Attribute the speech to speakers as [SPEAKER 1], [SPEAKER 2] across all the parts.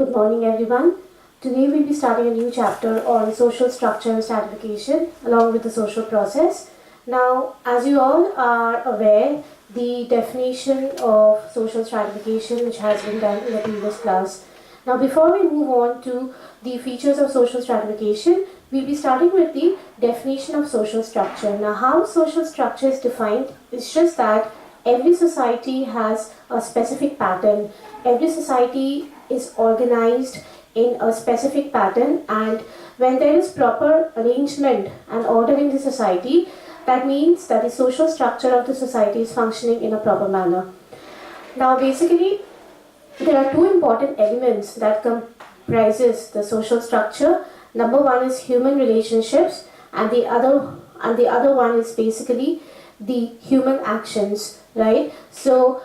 [SPEAKER 1] Good morning, everyone. Today we'll be starting a new chapter on social structure and stratification along with the social process. Now, as you all are aware, the definition of social stratification which has been done in the previous class. Now, before we move on to the features of social stratification, we'll be starting with the definition of social structure. Now, how social structure is defined is just that every society has a specific pattern. Every society is organized in a specific pattern, and when there is proper arrangement and order in the society, that means that the social structure of the society is functioning in a proper manner. Now, basically, there are two important elements that comprises the social structure. Number one is human relationships, and the other one is basically the human actions, right? So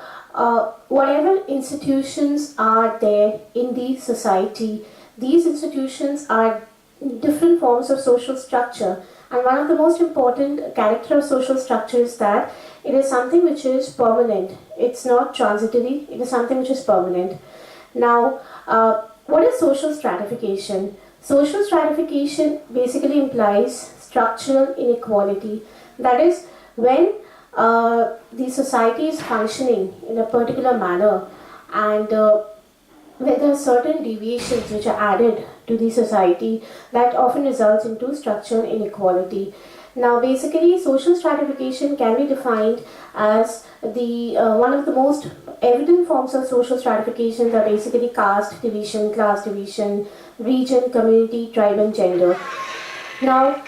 [SPEAKER 1] whatever institutions are there in the society, these institutions are different forms of social structure. And one of the most important character of social structure is that it is something which is permanent. It's not transitory, it is something which is permanent. Now, what is social stratification? Social stratification basically implies structural inequality. That is, when the society is functioning in a particular manner, and where there are certain deviations which are added to the society, that often results into structural inequality. Now, basically, social stratification can be defined as the one of the most evident forms of social stratifications are basically caste division, class division, region, community, tribe, and gender. Now,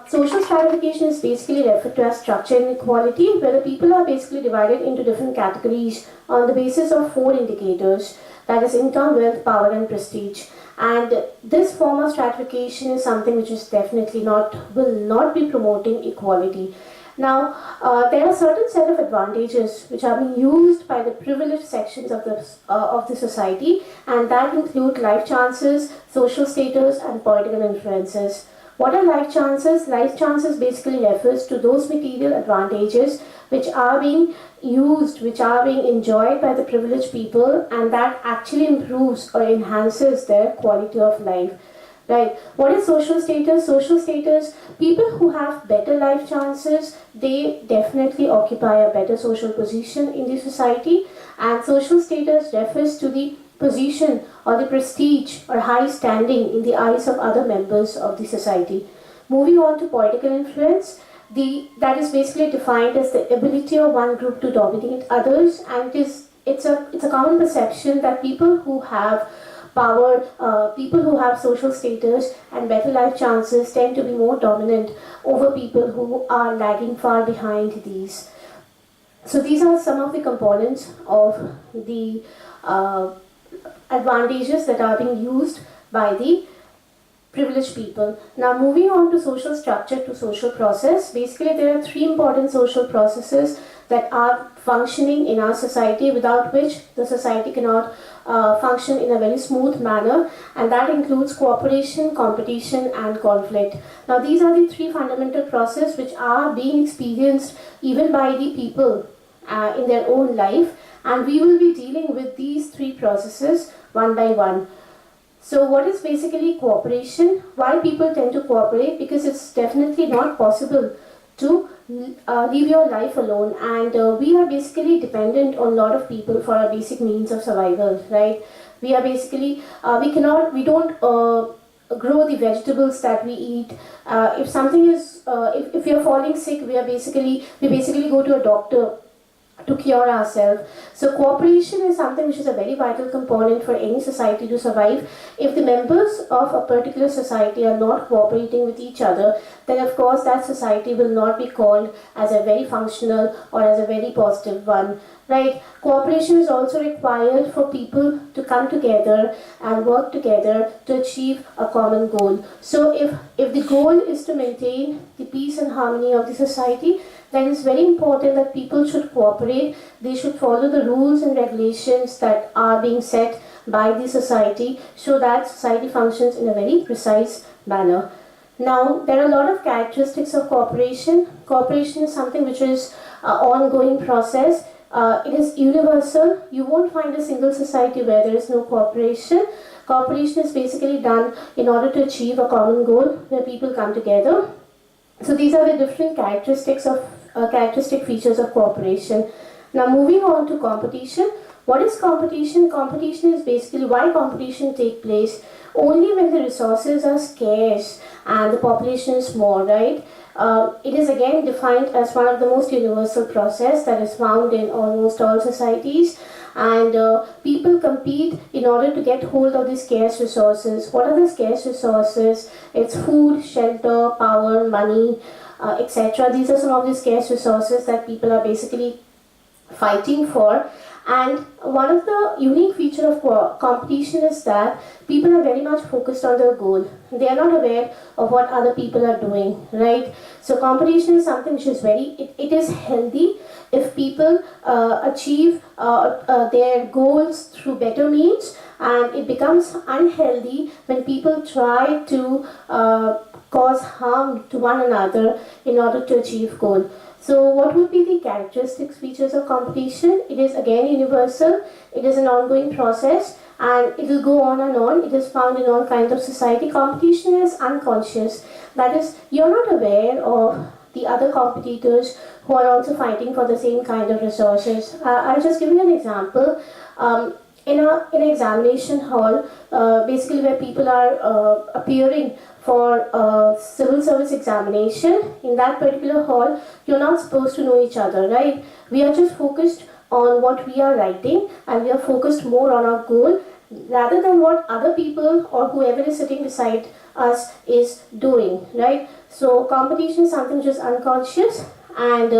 [SPEAKER 1] social stratification is basically referred to as structural inequality, where the people are basically divided into different categories on the basis of four indicators, that is income, wealth, power, and prestige. And this form of stratification is something which is definitely will not be promoting equality. Now, there are certain set of advantages which are being used by the privileged sections of the society, and that include life chances, social status, and political influences. What are life chances? Life chances basically refers to those material advantages which are being used, which are being enjoyed by the privileged people, and that actually improves or enhances their quality of life. Right. What is social status? Social status, people who have better life chances, they definitely occupy a better social position in the society, and social status refers to the position or the prestige or high standing in the eyes of other members of the society. Moving on to political influence, that is basically defined as the ability of one group to dominate others, and it's a common perception that people who have power, people who have social status and better life chances tend to be more dominant over people who are lagging far behind these. So these are some of the components of the advantages that are being used by the privileged people. Now, moving on to social structure to social process, basically there are three important social processes that are functioning in our society, without which the society cannot function in a very smooth manner, and that includes cooperation, competition, and conflict. Now, these are the three fundamental processes which are being experienced even by the people in their own life, and we will be dealing with these three processes one by one. So what is basically cooperation? Why people tend to cooperate? Because it's definitely not possible to live your life alone, and we are basically dependent on a lot of people for our basic means of survival, right? We are basically, we don't grow the vegetables that we eat. If something is, if we are falling sick, we basically go to a doctor to cure ourselves. So cooperation is something which is a very vital component for any society to survive. If the members of a particular society are not cooperating with each other, then of course that society will not be called as a very functional or as a very positive one, right? Cooperation is also required for people to come together and work together to achieve a common goal. So if the goal is to maintain the peace and harmony of the society, then it's very important that people should cooperate. They should follow the rules and regulations that are being set by the society, so that society functions in a very precise manner. Now, there are a lot of characteristics of cooperation. Cooperation is something which is an ongoing process. It is universal. You won't find a single society where there is no cooperation. Cooperation is basically done in order to achieve a common goal where people come together. So these are the different characteristic features of cooperation. Now moving on to competition. What is competition? Competition is basically why competition take place only when the resources are scarce and the population is small, right? It is again defined as one of the most universal process that is found in almost all societies, and people compete in order to get hold of these scarce resources. What are the scarce resources? It's food, shelter, power, money, etc. These are some of the scarce resources that people are basically fighting for. And one of the unique feature of competition is that people are very much focused on their goal. They are not aware of what other people are doing, right? So competition is something which is it is healthy if people achieve their goals through better means, and it becomes unhealthy when people try to cause harm to one another in order to achieve goal. So what would be the characteristics features of competition? It is again universal, it is an ongoing process, and it will go on and on. It is found in all kinds of society. Competition is unconscious. That is, you're not aware of the other competitors who are also fighting for the same kind of resources. I'll just give you an example. In an examination hall, basically where people are appearing for civil service examination, in that particular hall, you're not supposed to know each other, right? We are just focused on what we are writing, and we are focused more on our goal rather than what other people or whoever is sitting beside us is doing, right? So competition is something which is unconscious, and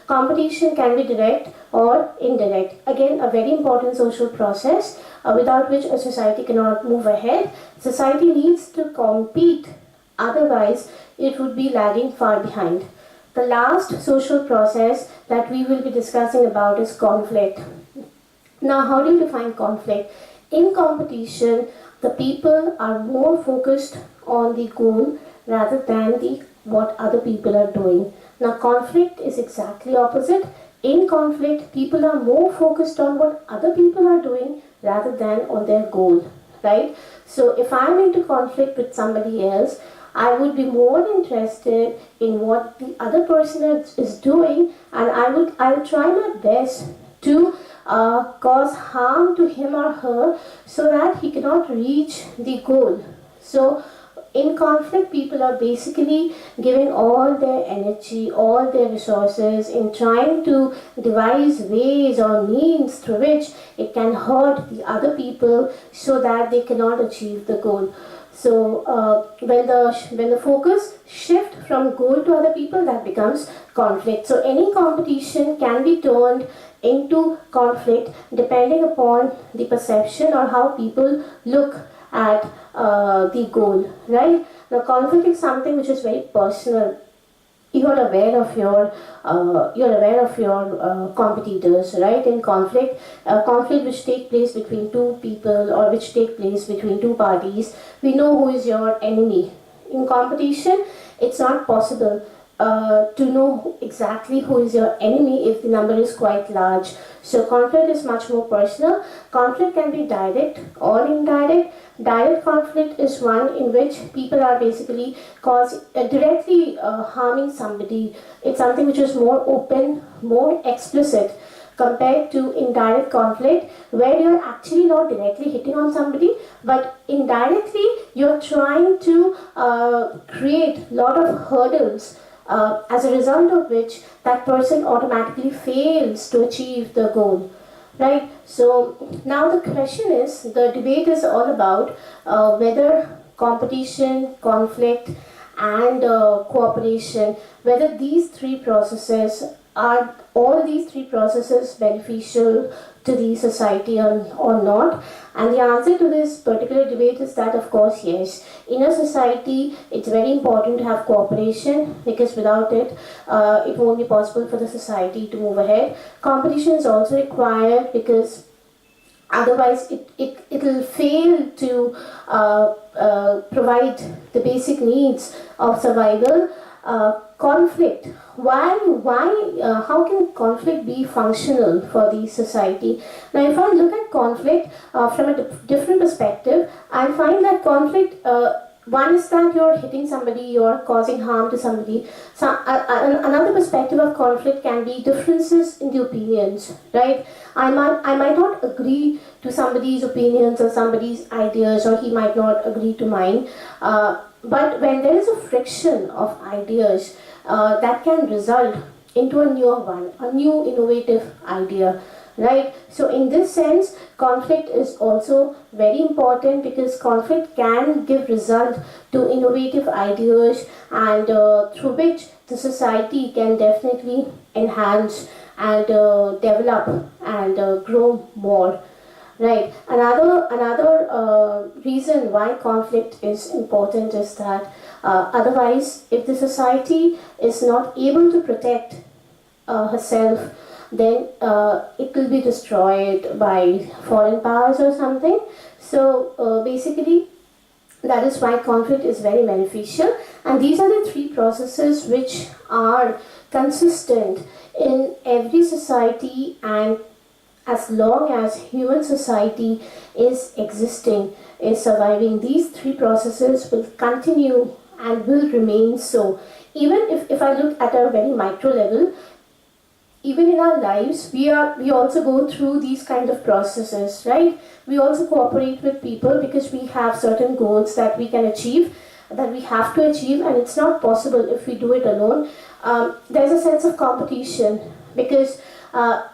[SPEAKER 1] competition can be direct or indirect. Again, a very important social process without which a society cannot move ahead. Society needs to compete, otherwise it would be lagging far behind. The last social process that we will be discussing about is conflict. Now, how do you define conflict? In competition, the people are more focused on the goal rather than what other people are doing. Now, conflict is exactly opposite. In conflict, people are more focused on what other people are doing rather than on their goal, right? So if I'm into conflict with somebody else, I would be more interested in what the other person is doing, and I would try my best to cause harm to him or her so that he cannot reach the goal. So in conflict, people are basically giving all their energy, all their resources in trying to devise ways or means through which it can hurt the other people so that they cannot achieve the goal. So when the focus shift from goal to other people, that becomes conflict. So any competition can be turned into conflict depending upon the perception or how people look at the goal, right? Now, conflict is something which is very personal. You're aware of your competitors, right? In conflict, conflict which take place between two people or which take place between two parties, we know who is your enemy. In competition, it's not possible to know exactly who is your enemy if the number is quite large. So conflict is much more personal. Conflict can be direct or indirect. Direct conflict is one in which people are basically directly harming somebody. It's something which is more open, more explicit, compared to indirect conflict where you're actually not directly hitting on somebody, but indirectly you're trying to create a lot of hurdles, as a result of which that person automatically fails to achieve the goal, right? So now the question is, the debate is all about whether competition, conflict, and cooperation, whether these three processes are all these three processes beneficial to the society or not. And the answer to this particular debate is that, of course, yes. In a society, it's very important to have cooperation, because without it, it won't be possible for the society to move ahead. Competition is also required because otherwise it will fail to provide the basic needs of survival. conflict. How can conflict be functional for the society? Now, if I look at conflict from a different perspective, I find that conflict, one is that you're hitting somebody, you're causing harm to somebody. So, another perspective of conflict can be differences in the opinions, right? I might not agree to somebody's opinions or somebody's ideas, or he might not agree to mine. But when there is a friction of ideas, that can result into a newer one, a new innovative idea, right? So in this sense, conflict is also very important, because conflict can give result to innovative ideas, and through which the society can definitely enhance and develop and grow more. Right. Another reason why conflict is important is that otherwise, if the society is not able to protect herself, then it will be destroyed by foreign powers or something. So basically, that is why conflict is very beneficial. And these are the three processes which are consistent in every society, and as long as human society is existing, is surviving, these three processes will continue and will remain so. Even if I look at a very micro level, even in our lives, we also go through these kind of processes, right? We also cooperate with people because we have certain goals that we can achieve, that we have to achieve, and it's not possible if we do it alone. There's a sense of competition, because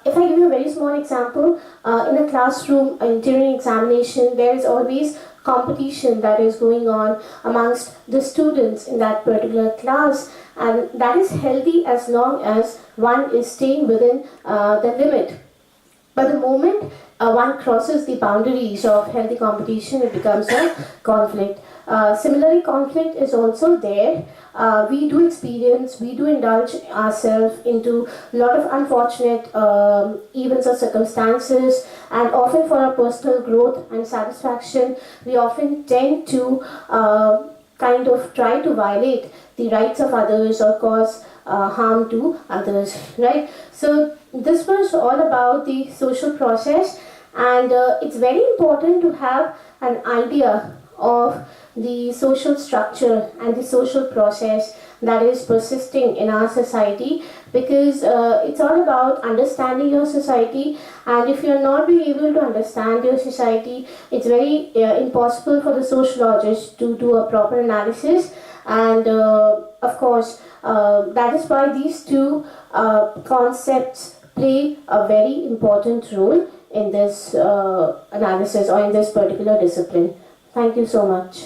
[SPEAKER 1] if I give you a very small example, in a classroom, during examination, there is always competition that is going on amongst the students in that particular class, and that is healthy as long as one is staying within the limit. But the moment one crosses the boundaries of healthy competition, it becomes a conflict. Similarly, conflict is also there. We do indulge ourselves into a lot of unfortunate events or circumstances, and often for our personal growth and satisfaction, we often tend to kind of try to violate the rights of others or cause harm to others, right? So this was all about the social process, and it's very important to have an idea of the social structure and the social process that is persisting in our society, because it's all about understanding your society, and if you're not being able to understand your society, it's very impossible for the sociologist to do a proper analysis. And of course, that is why these two concepts play a very important role in this analysis or in this particular discipline. Thank you so much.